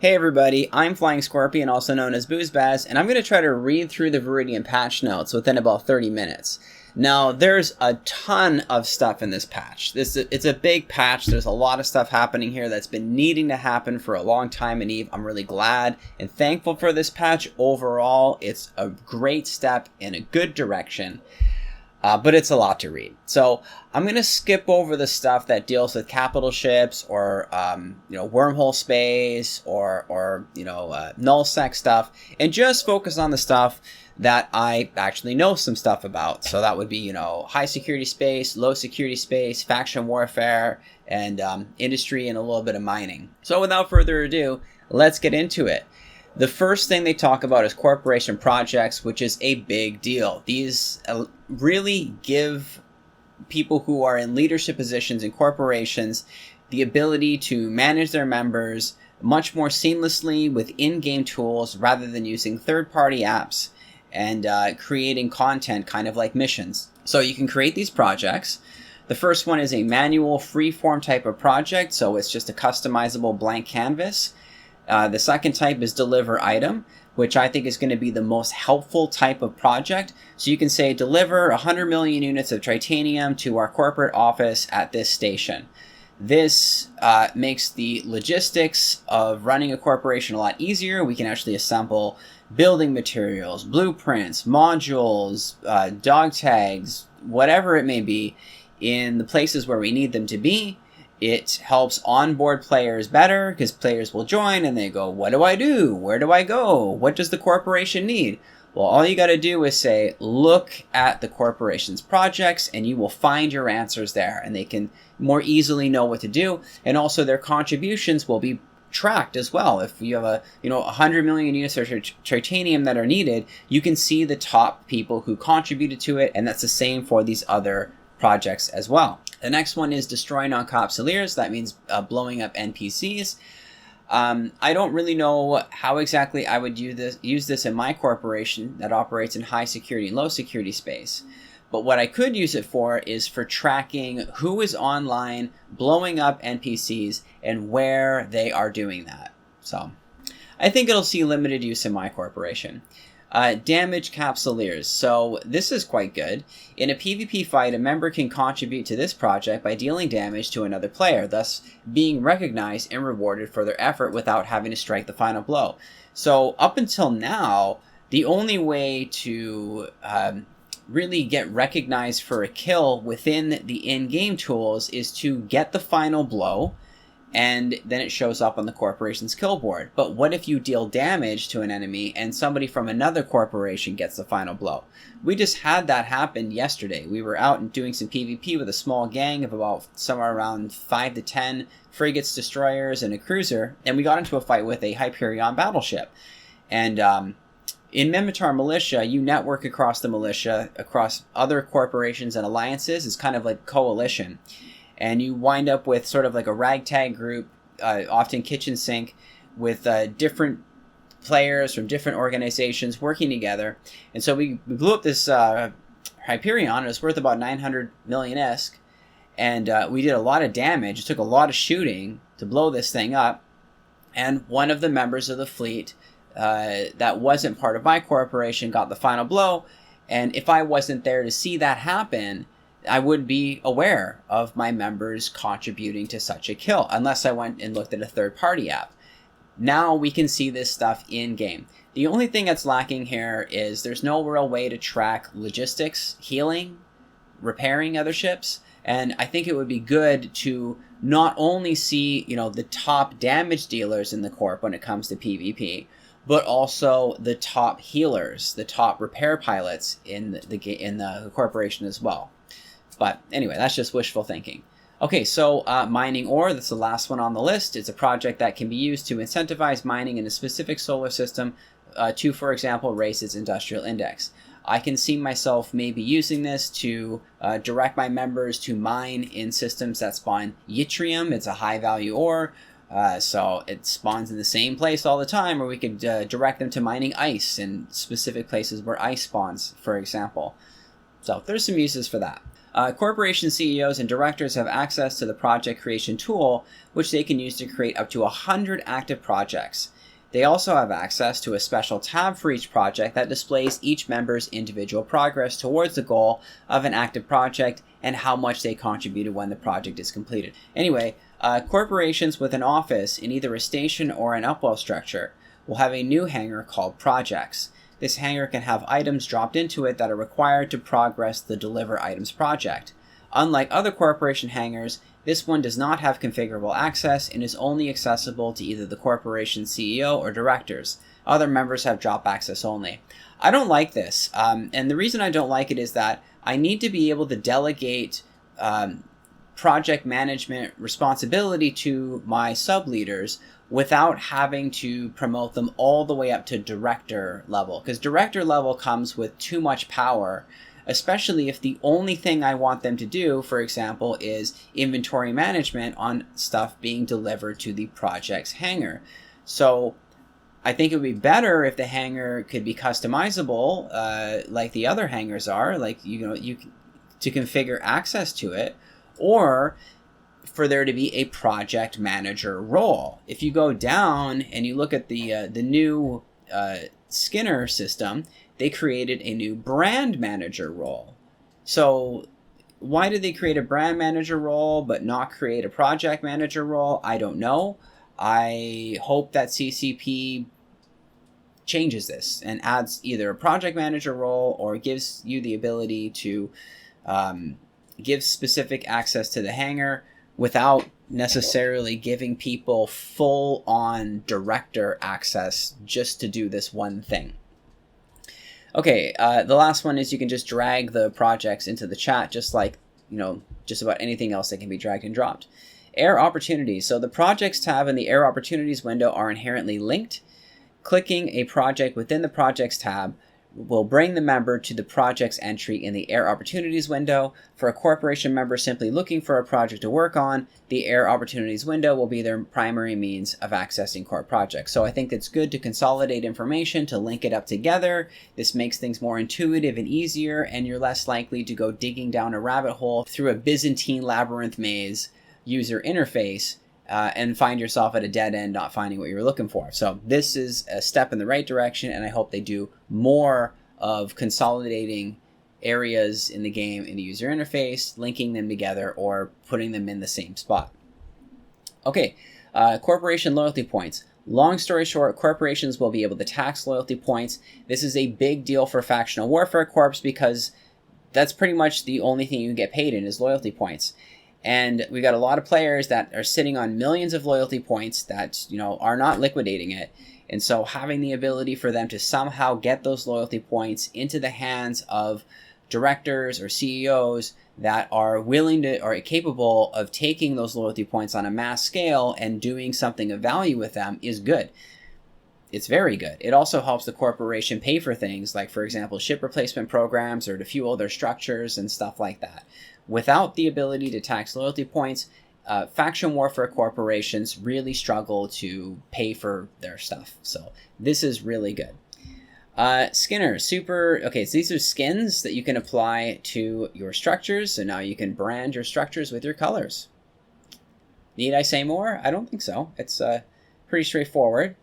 Hey everybody, I'm Flying Scorpion, also known as Boozbaz, and I'm going to try to read through the Viridian patch notes within about 30 minutes. Now, there's a ton of stuff in this patch. It's a big patch. There's a lot of stuff happening here that's been needing to happen for a long time, and Eve, I'm really glad and thankful for this patch. Overall, it's a great step in a good direction. But it's a lot to read. So I'm going to skip over the stuff that deals with capital ships or, wormhole space or nullsec stuff, and just focus on the stuff that I actually know some stuff about. So that would be, high security space, low security space, faction warfare, and industry, and a little bit of mining. So without further ado, let's get into it. The first thing they talk about is corporation projects, which is a big deal. These really give people who are in leadership positions in corporations the ability to manage their members much more seamlessly with in-game tools rather than using third-party apps and creating content kind of like missions. So you can create these projects. The first one is a manual free-form type of project, so it's just a customizable blank canvas. The second type is deliver item, which I think is going to be the most helpful type of project. So you can say deliver 100 million units of titanium to our corporate office at this station. This makes the logistics of running a corporation a lot easier. We can actually assemble building materials, blueprints, modules, dog tags, whatever it may be, in the places where we need them to be. It helps onboard players better because players will join and they go, what do I do? Where do I go? What does the corporation need? Well, all you got to do is say, look at the corporation's projects, and you will find your answers there, and they can more easily know what to do. And also their contributions will be tracked as well. If you have 100 million units of titanium that are needed, you can see the top people who contributed to it. And that's the same for these other projects as well. The next one is destroy non-capsuleers. That means blowing up NPCs. I don't really know how exactly I would use this in my corporation that operates in high security and low security space. But what I could use it for is for tracking who is online, blowing up NPCs, and where they are doing that. So I think it'll see limited use in my corporation. Damage capsuleers. So this is quite good. In a PvP fight, a member can contribute to this project by dealing damage to another player, thus being recognized and rewarded for their effort without having to strike the final blow. So up until now, the only way to really get recognized for a kill within the in-game tools is to get the final blow, and then it shows up on the corporation's kill board. But what if you deal damage to an enemy and somebody from another corporation gets the final blow? We just had that happen yesterday. We were out and doing some PvP with a small gang of about somewhere around 5 to 10 frigates, destroyers, and a cruiser, and we got into a fight with a Hyperion battleship. And in Minmatar Militia, you network across the militia, across other corporations and alliances. It's kind of like coalition. And you wind up with sort of like a ragtag group, often kitchen sink, with different players from different organizations working together. And so we blew up this Hyperion. It was worth about 900 million-esque. And we did a lot of damage. It took a lot of shooting to blow this thing up. And one of the members of the fleet that wasn't part of my corporation got the final blow. And if I wasn't there to see that happen, I would be aware of my members contributing to such a kill, unless I went and looked at a third-party app. Now we can see this stuff in-game. The only thing that's lacking here is there's no real way to track logistics, healing, repairing other ships, and I think it would be good to not only see, the top damage dealers in the corp when it comes to PvP, but also the top healers, the top repair pilots in the corporation as well. But anyway, that's just wishful thinking. Okay, so mining ore, that's the last one on the list. It's a project that can be used to incentivize mining in a specific solar system to, for example, raise its industrial index. I can see myself maybe using this to direct my members to mine in systems that spawn yttrium. It's a high-value ore, so it spawns in the same place all the time, or we could direct them to mining ice in specific places where ice spawns, for example. So there's some uses for that. Corporation CEOs and directors have access to the project creation tool, which they can use to create up to 100 active projects. They also have access to a special tab for each project that displays each member's individual progress towards the goal of an active project and how much they contributed when the project is completed. Anyway, corporations with an office in either a station or an upwell structure will have a new hangar called Projects. This hangar can have items dropped into it that are required to progress the Deliver Items project. Unlike other corporation hangars, this one does not have configurable access and is only accessible to either the corporation CEO or directors. Other members have drop access only. I don't like this, and the reason I don't like it is that I need to be able to delegate project management responsibility to my sub-leaders without having to promote them all the way up to director level, because director level comes with too much power, especially if the only thing I want them to do, for example, is inventory management on stuff being delivered to the project's hangar. So I think it would be better if the hangar could be customizable, like the other hangars are, like you to configure access to it, or for there to be a project manager role. If you go down and you look at the new SKINR system, they created a new brand manager role. So why did they create a brand manager role but not create a project manager role? I don't know. I hope that CCP changes this and adds either a project manager role or gives you the ability to give specific access to the hangar without necessarily giving people full-on director access just to do this one thing. Okay, the last one is you can just drag the projects into the chat, just like, just about anything else that can be dragged and dropped. Air opportunities. So the projects tab and the air opportunities window are inherently linked. Clicking a project within the projects tab will bring the member to the project's entry in the Air Opportunities window. For a corporation member simply looking for a project to work on, the Air Opportunities window will be their primary means of accessing core projects. So I think it's good to consolidate information, to link it up together. This makes things more intuitive and easier, and you're less likely to go digging down a rabbit hole through a Byzantine labyrinth maze user interface and find yourself at a dead end not finding what you were looking for. So this is a step in the right direction, and I hope they do more of consolidating areas in the game in the user interface, linking them together, or putting them in the same spot. Okay, corporation loyalty points. Long story short, corporations will be able to tax loyalty points. This is a big deal for factional warfare corps because that's pretty much the only thing you can get paid in is loyalty points. And we got a lot of players that are sitting on millions of loyalty points that, are not liquidating it. And so having the ability for them to somehow get those loyalty points into the hands of directors or CEOs that are willing to or capable of taking those loyalty points on a mass scale and doing something of value with them is good. It's very good. It also helps the corporation pay for things like, for example, ship replacement programs or to fuel their structures and stuff like that. Without the ability to tax loyalty points, faction warfare corporations really struggle to pay for their stuff. So this is really good. SKINR, okay, so these are skins that you can apply to your structures. So now you can brand your structures with your colors. Need I say more? I don't think so. It's pretty straightforward.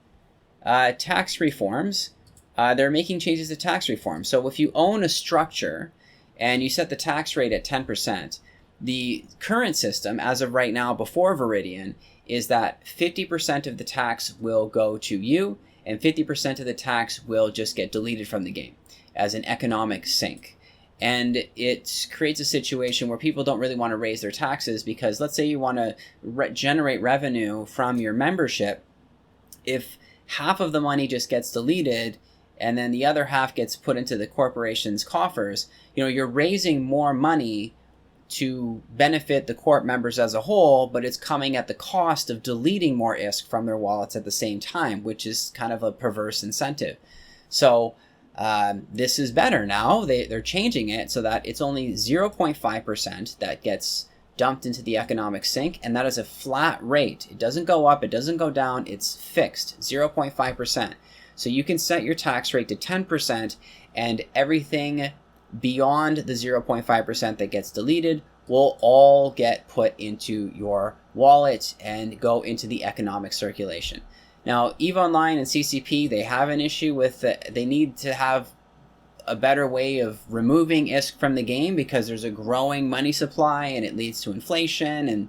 Tax reforms. They're making changes to tax reform. So if you own a structure and you set the tax rate at 10%, the current system, as of right now before Viridian, is that 50% of the tax will go to you and 50% of the tax will just get deleted from the game as an economic sink. And it creates a situation where people don't really want to raise their taxes because let's say you want to generate revenue from your membership. If half of the money just gets deleted and then the other half gets put into the corporation's coffers, you're raising more money to benefit the corp members as a whole, but it's coming at the cost of deleting more ISK from their wallets at the same time, which is kind of a perverse incentive. So this is better now. They're changing it so that it's only 0.5% that gets dumped into the economic sink, and that is a flat rate. It doesn't go up, it doesn't go down, it's fixed, 0.5%. So you can set your tax rate to 10%, and everything beyond the 0.5% that gets deleted will all get put into your wallet and go into the economic circulation. Now, EVE Online and CCP, they have an issue with they need to have a better way of removing ISK from the game because there's a growing money supply and it leads to inflation. And,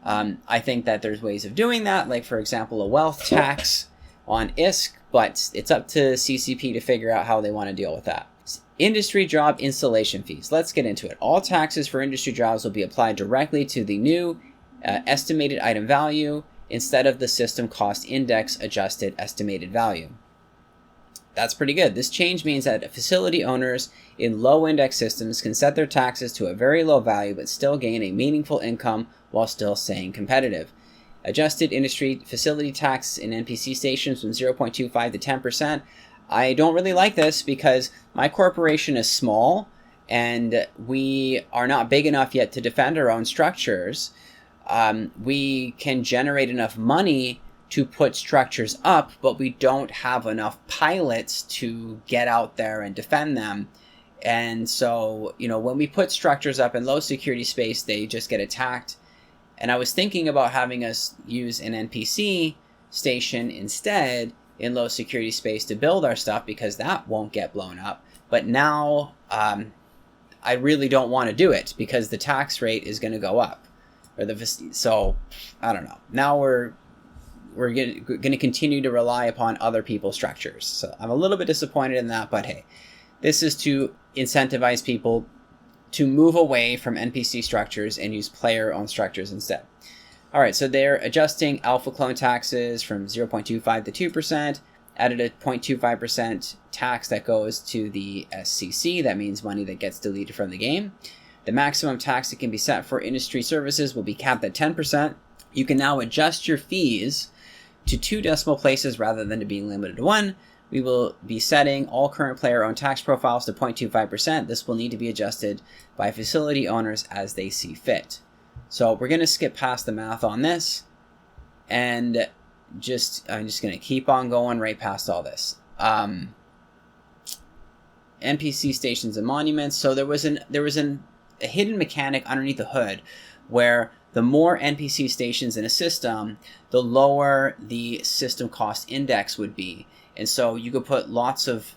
I think that there's ways of doing that, like, for example, a wealth tax on ISK, but it's up to CCP to figure out how they want to deal with that. Industry job installation fees. Let's get into it. All taxes for industry jobs will be applied directly to the new estimated item value instead of the system cost index adjusted estimated value. That's pretty good. This change means that facility owners in low index systems can set their taxes to a very low value but still gain a meaningful income while still staying competitive. Adjusted industry facility tax in NPC stations from 0.25 to 10%. I don't really like this because my corporation is small and we are not big enough yet to defend our own structures. We can generate enough money to put structures up, but we don't have enough pilots to get out there and defend them. And so, when we put structures up in low security space, they just get attacked. And I was thinking about having us use an NPC station instead in low security space to build our stuff because that won't get blown up. But now I really don't want to do it because the tax rate is going to go up. So I don't know. Now we're going to continue to rely upon other people's structures. So I'm a little bit disappointed in that, but hey, this is to incentivize people to move away from NPC structures and use player-owned structures instead. All right, so they're adjusting alpha clone taxes from 0.25 to 2%, added a 0.25% tax that goes to the SCC. That means money that gets deleted from the game. The maximum tax that can be set for industry services will be capped at 10%. You can now adjust your fees to 2 decimal places rather than to being limited to 1. We will be setting all current player-owned tax profiles to 0.25%. This will need to be adjusted by facility owners as they see fit. So we're going to skip past the math on this, and I'm just going to keep on going right past all this. NPC stations and monuments. So there was a hidden mechanic underneath the hood where the more NPC stations in a system, the lower the system cost index would be. And so you could put lots of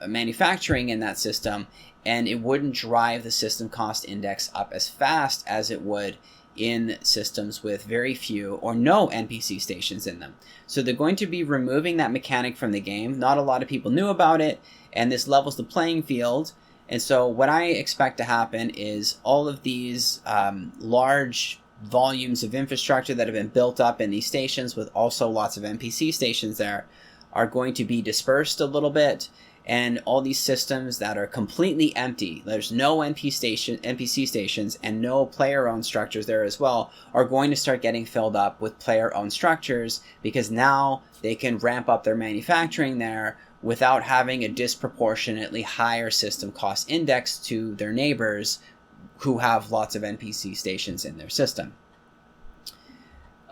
manufacturing in that system and it wouldn't drive the system cost index up as fast as it would in systems with very few or no NPC stations in them. So they're going to be removing that mechanic from the game. Not a lot of people knew about it, and this levels the playing field. And so what I expect to happen is all of these large volumes of infrastructure that have been built up in these stations with also lots of NPC stations there are going to be dispersed a little bit, and all these systems that are completely empty, there's no NPC stations and no player-owned structures there as well, are going to start getting filled up with player-owned structures because now they can ramp up their manufacturing there without having a disproportionately higher system cost index to their neighbors who have lots of NPC stations in their system.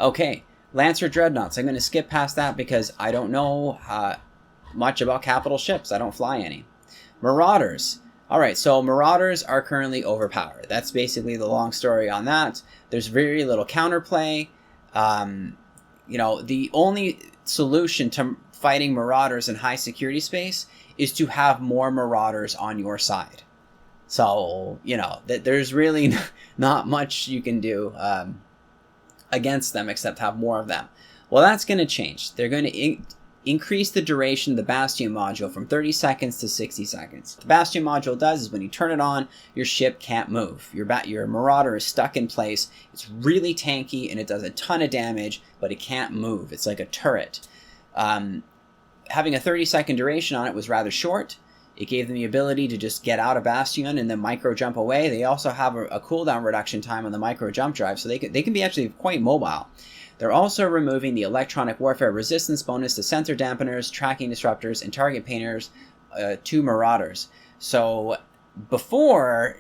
Okay, Lancer Dreadnoughts. I'm going to skip past that because I don't know much about capital ships. I don't fly any. Marauders. All right, so Marauders are currently overpowered. That's basically the long story on that. There's very little counterplay. The only solution to fighting Marauders in high security space is to have more Marauders on your side. So, there's really not much you can do against them except have more of them. Well, that's going to change. They're going to increase the duration of the Bastion module from 30 seconds to 60 seconds. What the Bastion module does is when you turn it on, your ship can't move. Your Marauder is stuck in place. It's really tanky and it does a ton of damage, but it can't move. It's like a turret. Having a 30-second duration on it was rather short. It gave them the ability to just get out of Bastion and then micro jump away. They also have a cooldown reduction time on the micro jump drive, so they can be actually quite mobile. They're also removing the electronic warfare resistance bonus to sensor dampeners, tracking disruptors, and target painters to Marauders. So before,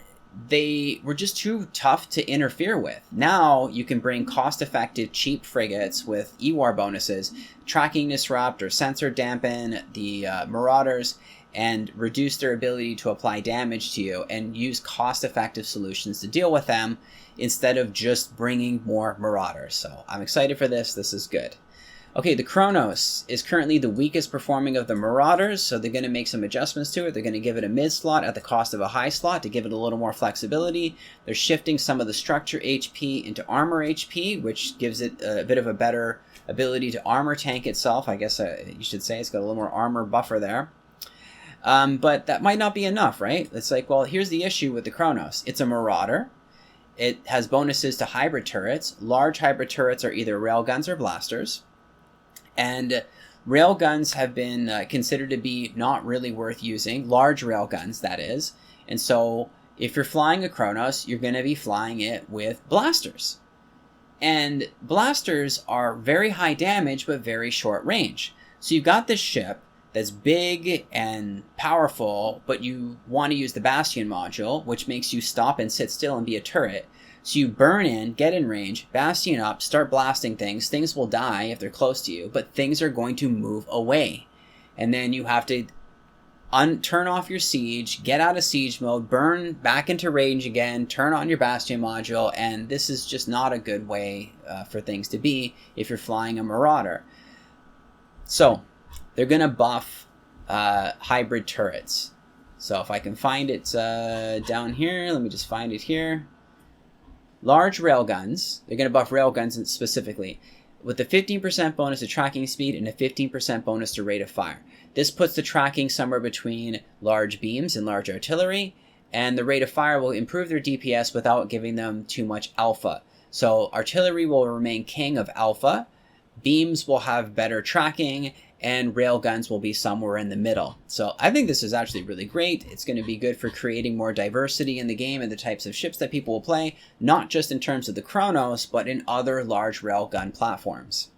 they were just too tough to interfere with. Now you can bring cost-effective, cheap frigates with EWAR bonuses, tracking disrupt or sensor dampen the Marauders, and reduce their ability to apply damage to you, and use cost-effective solutions to deal with them instead of just bringing more Marauders. So I'm excited for this. This is good. Okay, the Kronos is currently the weakest performing of the Marauders, so they're going to make some adjustments to it. They're going to give it a mid slot at the cost of a high slot to give it a little more flexibility. They're shifting some of the structure HP into armor HP, which gives it a bit of a better ability to armor tank itself. I guess you should say it's got a little more armor buffer there. But that might not be enough, right? It's like, well, here's the issue with the Kronos. It's a Marauder. It has bonuses to hybrid turrets. Large hybrid turrets are either railguns or blasters. And railguns have been considered to be not really worth using. Large railguns, that is. And so if you're flying a Kronos, you're going to be flying it with blasters. And blasters are very high damage, but very short range. So you've got this ship that's big and powerful, but you want to use the Bastion module, which makes you stop and sit still and be a turret. So you burn in, get in range, Bastion up, start blasting things. Things will die if they're close to you, but things are going to move away. And then you have to turn off your siege, get out of siege mode, burn back into range again, turn on your Bastion module, and this is just not a good way for things to be if you're flying a Marauder. So they're going to buff hybrid turrets. So if I can find it down here, let me just find it here. Large railguns, they're going to buff railguns specifically, with a 15% bonus to tracking speed and a 15% bonus to rate of fire. This puts the tracking somewhere between large beams and large artillery, and the rate of fire will improve their DPS without giving them too much alpha. So artillery will remain king of alpha, beams will have better tracking, and railguns will be somewhere in the middle. So I think this is actually really great. It's going to be good for creating more diversity in the game and the types of ships that people will play, not just in terms of the Kronos, but in other large railgun platforms.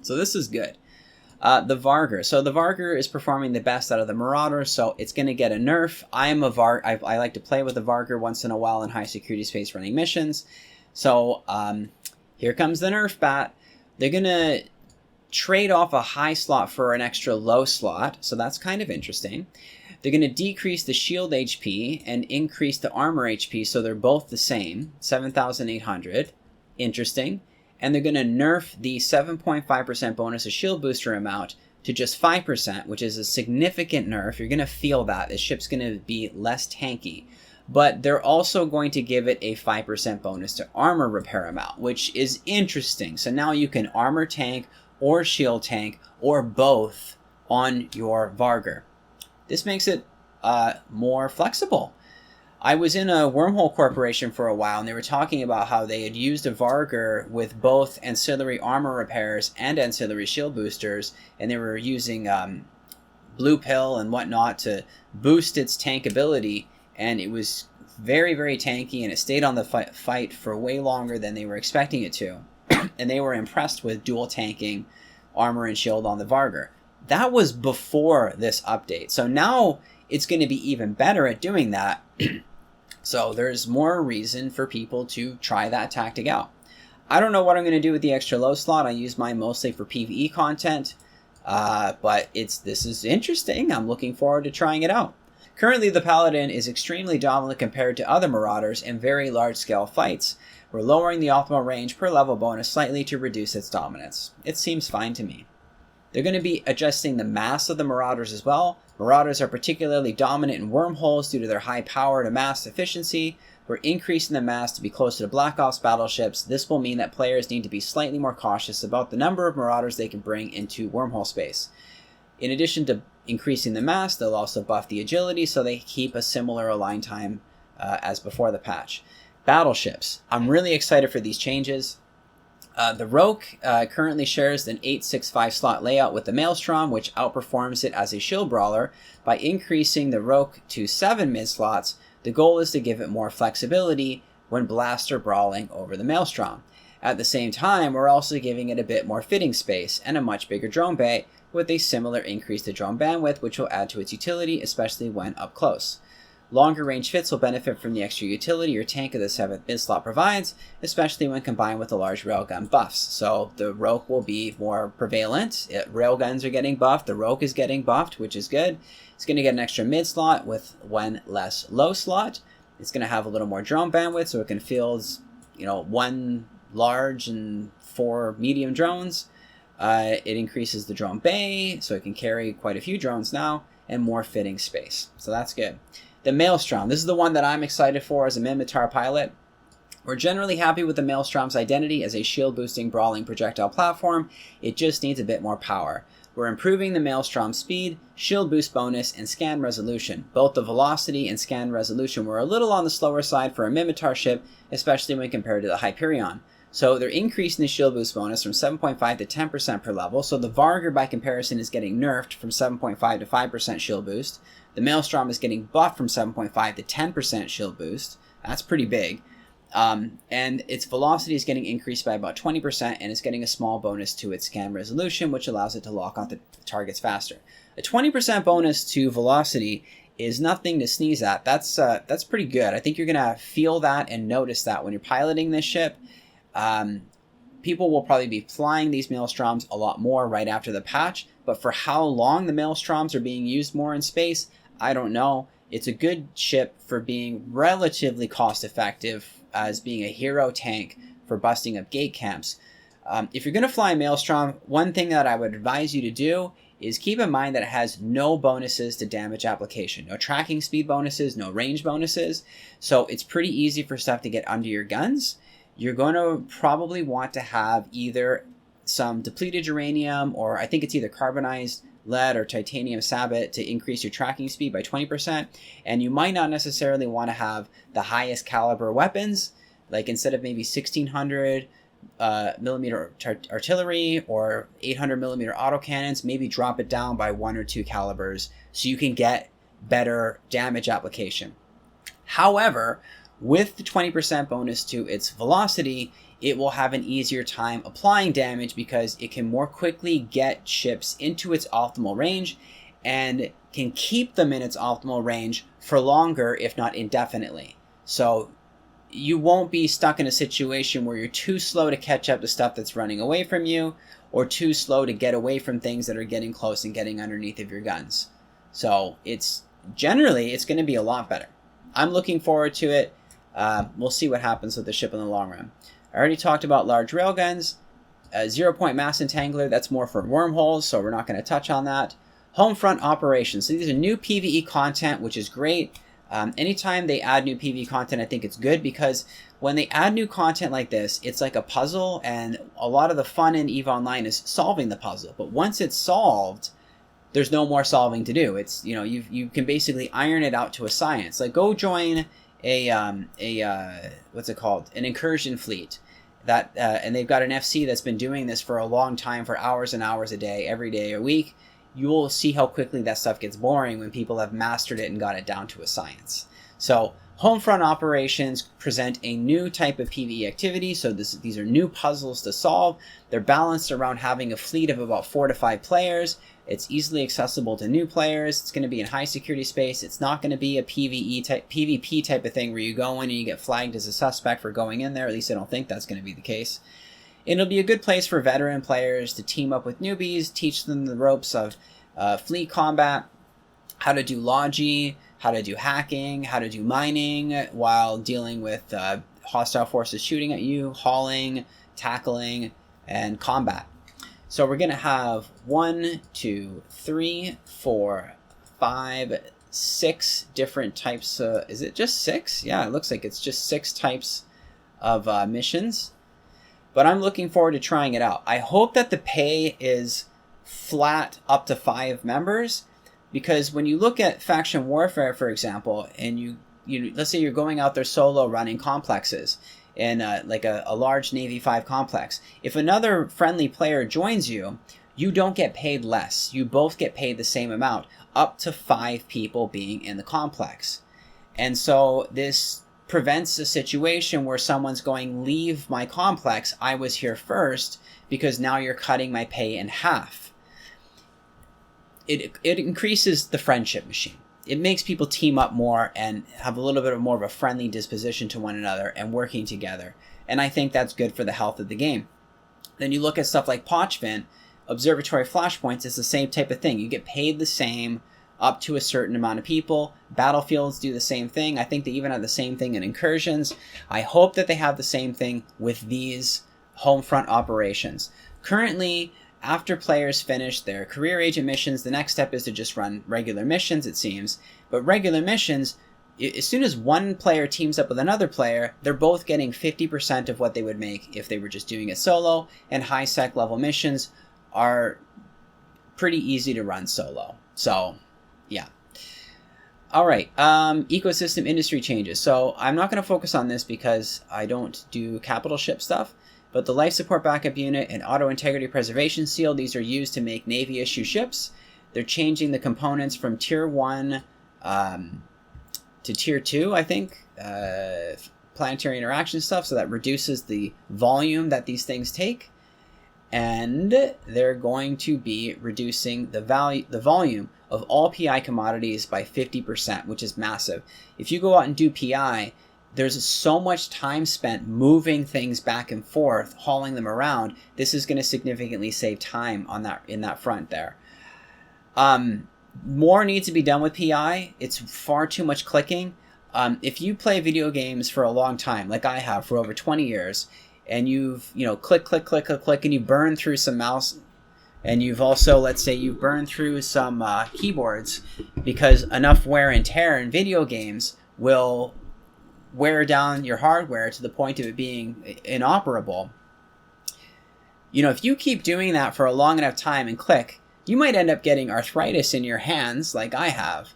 So this is good. The Vargur. So the Vargur is performing the best out of the Marauders, so it's going to get a nerf. I like to play with the Vargur once in a while in high security space running missions. So here comes the nerf bat. They're going to trade off a high slot for an extra low slot, so that's kind of interesting. They're going to decrease the shield HP and increase the armor HP, so they're both the same, 7,800. Interesting. And they're going to nerf the 7.5% bonus of shield booster amount to just 5%, which is a significant nerf. You're going to feel that. The ship's going to be less tanky. But they're also going to give it a 5% bonus to armor repair amount, which is interesting. So now you can armor tank or shield tank, or both on your Vargur. This makes it more flexible. I was in a Wormhole Corporation for a while, and they were talking about how they had used a Vargur with both ancillary armor repairs and ancillary shield boosters, and they were using Blue Pill and whatnot to boost its tank ability, and it was very, very tanky, and it stayed on the fight for way longer than they were expecting it to. And they were impressed with dual tanking armor and shield on the Vargur. That was before this update. So now it's going to be even better at doing that. So there's more reason for people to try that tactic out. I don't know what I'm going to do with the extra low slot. I use mine mostly for PvE content. But this is interesting. I'm looking forward to trying it out. Currently, the Paladin is extremely dominant compared to other Marauders in very large-scale fights. We're lowering the optimal range per level bonus slightly to reduce its dominance. It seems fine to me. They're going to be adjusting the mass of the Marauders as well. Marauders are particularly dominant in wormholes due to their high power to mass efficiency. We're increasing the mass to be closer to Black Ops battleships. This will mean that players need to be slightly more cautious about the number of Marauders they can bring into wormhole space. In addition to increasing the mass, they'll also buff the agility so they keep a similar align time as before the patch. Battleships. I'm really excited for these changes. The Roke currently shares an 865 slot layout with the Maelstrom, which outperforms it as a shield brawler. By increasing the Roke to 7 mid slots, the goal is to give it more flexibility when blaster brawling over the Maelstrom. At the same time, we're also giving it a bit more fitting space and a much bigger drone bay with a similar increase to drone bandwidth, which will add to its utility, especially when up close. Longer range fits will benefit from the extra utility your tank of the 7th mid slot provides, especially when combined with the large railgun buffs. So the Rogue will be more prevalent. Railguns are getting buffed, the Rogue is getting buffed, which is good. It's going to get an extra mid slot with one less low slot. It's going to have a little more drone bandwidth, so it can field, 1 large and 4 medium drones. It increases the drone bay, so it can carry quite a few drones now, and more fitting space. So that's good. The Maelstrom. This is the one that I'm excited for as a Minmatar pilot. We're generally happy with the Maelstrom's identity as a shield-boosting, brawling projectile platform. It just needs a bit more power. We're improving the Maelstrom's speed, shield boost bonus, and scan resolution. Both the velocity and scan resolution were a little on the slower side for a Minmatar ship, especially when compared to the Hyperion. So they're increasing the shield boost bonus from 7.5 to 10% per level. So the Vargur, by comparison, is getting nerfed from 7.5 to 5% shield boost. The Maelstrom is getting buffed from 7.5 to 10% shield boost. That's pretty big. And its velocity is getting increased by about 20%, and it's getting a small bonus to its scan resolution, which allows it to lock onto targets faster. A 20% bonus to velocity is nothing to sneeze at. That's pretty good. I think you're going to feel that and notice that when you're piloting this ship. People will probably be flying these Maelstroms a lot more right after the patch, but for how long the Maelstroms are being used more in space, I don't know. It's a good ship for being relatively cost effective as being a hero tank for busting up gate camps. If you're going to fly a Maelstrom, one thing that I would advise you to do is keep in mind that it has no bonuses to damage application. No tracking speed bonuses, no range bonuses. So it's pretty easy for stuff to get under your guns. You're going to probably want to have either some depleted uranium, or I think it's either carbonized lead or titanium sabot to increase your tracking speed by 20%. And you might not necessarily want to have the highest caliber weapons, like instead of maybe 1600 millimeter artillery or 800 millimeter autocannons, maybe drop it down by 1 or 2 calibers so you can get better damage application. However, with the 20% bonus to its velocity, it will have an easier time applying damage because it can more quickly get ships into its optimal range and can keep them in its optimal range for longer, if not indefinitely. So you won't be stuck in a situation where you're too slow to catch up to stuff that's running away from you, or too slow to get away from things that are getting close and getting underneath of your guns. So it's going to be a lot better. I'm looking forward to it. We'll see what happens with the ship in the long run. I already talked about large railguns. 0-point mass entangler, that's more for wormholes, so we're not going to touch on that. Homefront Operations. So these are new PvE content, which is great. Anytime they add new PvE content, I think it's good, because when they add new content like this, it's like a puzzle, and a lot of the fun in EVE Online is solving the puzzle. But once it's solved, there's no more solving to do. It's, you can basically iron it out to a science. Like, go join an incursion fleet that and they've got an FC that's been doing this for a long time, for hours and hours a day, every day a week. You will see how quickly that stuff gets boring when people have mastered it and got it down to a science. So Homefront Operations present a new type of PvE activity. So these are new puzzles to solve. They're balanced around having a fleet of about 4 to 5 players. It's easily accessible to new players. It's going to be in high security space. It's not going to be a PvP type of thing where you go in and you get flagged as a suspect for going in there. At least I don't think that's going to be the case. It'll be a good place for veteran players to team up with newbies, teach them the ropes of fleet combat, how to do logi, how to do hacking, how to do mining while dealing with hostile forces shooting at you, hauling, tackling, and combat. So we're going to have 1, 2, 3, 4, 5, 6 different types. Is it just 6? Yeah, it looks like it's just 6 types of missions. But I'm looking forward to trying it out. I hope that the pay is flat up to 5 members, because when you look at faction warfare, for example, and you let's say you're going out there solo running complexes in like a large Navy 5 complex. If another friendly player joins you, you don't get paid less. You both get paid the same amount, up to 5 people being in the complex. And so this prevents a situation where someone's going, leave my complex, I was here first, because now you're cutting my pay in half. It increases the friendship machine. it makes people team up more and have a little bit more of a friendly disposition to one another and working together. And I think that's good for the health of the game. Then you look at stuff like Pochvin, Observatory Flashpoints is the same type of thing. You get paid the same up to a certain amount of people. Battlefields do the same thing. I think they even have the same thing in Incursions. I hope that they have the same thing with these Homefront Operations. Currently, after players finish their career agent missions, the next step is to just run regular missions, it seems. But regular missions, as soon as one player teams up with another player, they're both getting 50% of what they would make if they were just doing it solo, and high sec level missions are pretty easy to run solo. So, yeah. All right, ecosystem industry changes. So I'm not going to focus on this because I don't do capital ship stuff, but the life support backup unit and auto integrity preservation seal, these are used to make Navy issue ships. They're changing the components from tier 1 to tier 2, I think, planetary interaction stuff, so that reduces the volume that these things take. And they're going to be reducing the volume of all PI commodities by 50%, which is massive. If you go out and do PI, there's so much time spent moving things back and forth, hauling them around. This is going to significantly save time on that in that front there. More needs to be done with PI. It's far too much clicking. If you play video games for a long time, like I have for over 20 years, and you've, click, click, click, click, click, and you burn through some mouse, and you've also, let's say you've burned through some keyboards, because enough wear and tear in video games will wear down your hardware to the point of it being inoperable. If you keep doing that for a long enough time and click, you might end up getting arthritis in your hands like I have.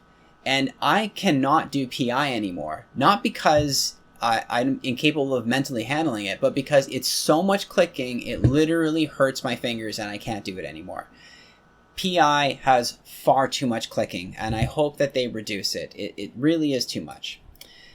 And I cannot do PI anymore. Not because I'm incapable of mentally handling it, but because it's so much clicking, it literally hurts my fingers and I can't do it anymore. PI has far too much clicking, and I hope that they reduce it. It really is too much.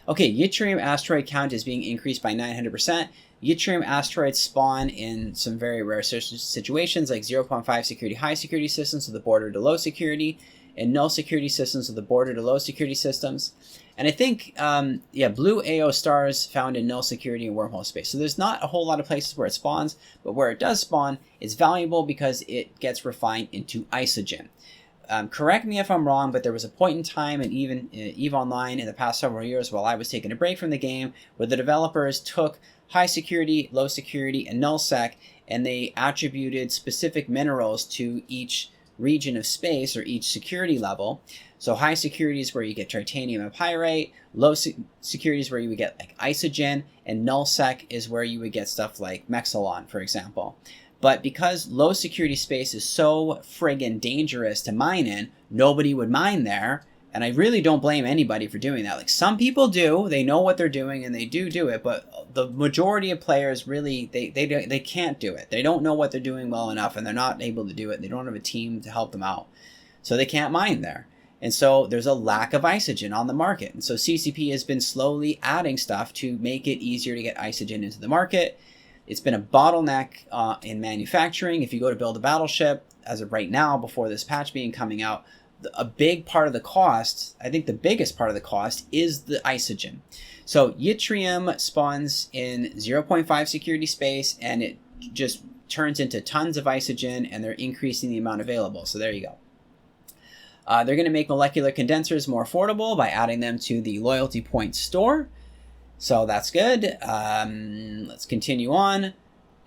Okay, yttrium asteroid count is being increased by 900%. Yttrium asteroids spawn in some very rare situations, like 0.5 security high security systems with the border to low security, and null security systems with the border to low security systems. And I think, blue AO stars found in null security and wormhole space. So there's not a whole lot of places where it spawns, but where it does spawn, it's valuable because it gets refined into Isogen. Correct me if I'm wrong, but there was a point in time, and even EVE Online in the past several years while I was taking a break from the game, where the developers took high security, low security, and null sec, and they attributed specific minerals to each region of space or each security level. So high security is where you get titanium and pyrite, low security is where you would get like Isogen, and null sec is where you would get stuff like Mexalon, for example. But because low security space is so friggin' dangerous to mine in, nobody would mine there. And I really don't blame anybody for doing that. Like, some people do, they know what they're doing and they do it, but the majority of players really, they can't do it. They don't know what they're doing well enough, and they're not able to do it. They don't have a team to help them out. So they can't mine there. And so there's a lack of Isogen on the market. And so CCP has been slowly adding stuff to make it easier to get Isogen into the market. It's been a bottleneck in manufacturing. If you go to build a battleship, as of right now, before this patch being coming out, a big part of the cost, I think the biggest part of the cost, is the Isogen. So yttrium spawns in 0.5 security space, and it just turns into tons of Isogen, and they're increasing the amount available. So there you go. They're going to make molecular condensers more affordable by adding them to the loyalty point store. So that's good. Let's continue on.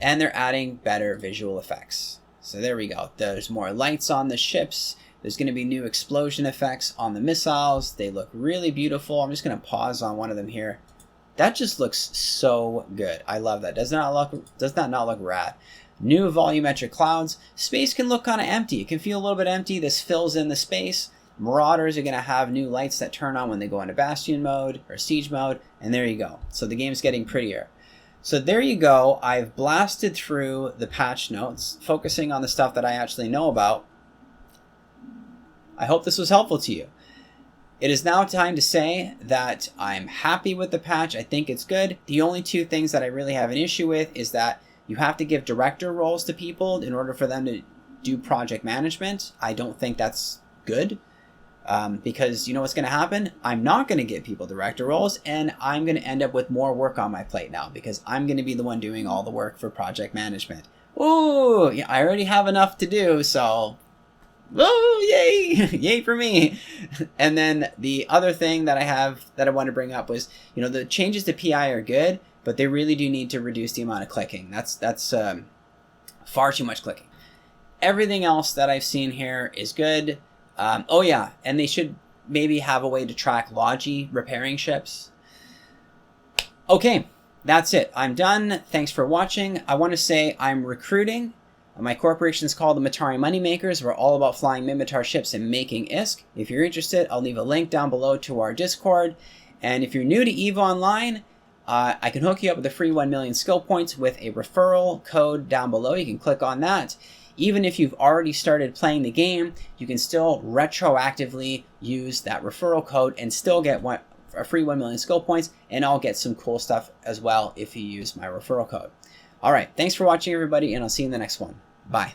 And they're adding better visual effects. So there we go. There's more lights on the ships. There's going to be new explosion effects on the missiles. They look really beautiful. I'm just going to pause on one of them here. That just looks so good. I love that. Does that not look rad? New volumetric clouds. Space can look kind of empty. It can feel a little bit empty. This fills in the space. Marauders are going to have new lights that turn on when they go into Bastion mode or Siege mode. And there you go. So the game's getting prettier. So there you go. I've blasted through the patch notes, focusing on the stuff that I actually know about. I hope this was helpful to you. It is now time to say that I'm happy with the patch. I think it's good. The only two things that I really have an issue with is that you have to give director roles to people in order for them to do project management. I don't think that's good. Because you know what's going to happen? I'm not going to get people director roles, and I'm going to end up with more work on my plate now because I'm going to be the one doing all the work for project management. Ooh, yeah, I already have enough to do, so oh, yay! Yay for me. And then the other thing that I want to bring up was, you know, the changes to PI are good, but they really do need to reduce the amount of clicking. That's far too much clicking. Everything else that I've seen here is good. Oh yeah, and they should maybe have a way to track Logi repairing ships. Okay, that's it. I'm done. Thanks for watching. I want to say I'm recruiting. My corporation is called the Matari Moneymakers. We're all about flying Minmatar ships and making ISK. If you're interested, I'll leave a link down below to our Discord. And if you're new to EVE Online, I can hook you up with a free 1 million skill points with a referral code down below. You can click on that. Even if you've already started playing the game, you can still retroactively use that referral code and still get a free 1 million skill points, and I'll get some cool stuff as well if you use my referral code. All right, thanks for watching, everybody, and I'll see you in the next one. Bye.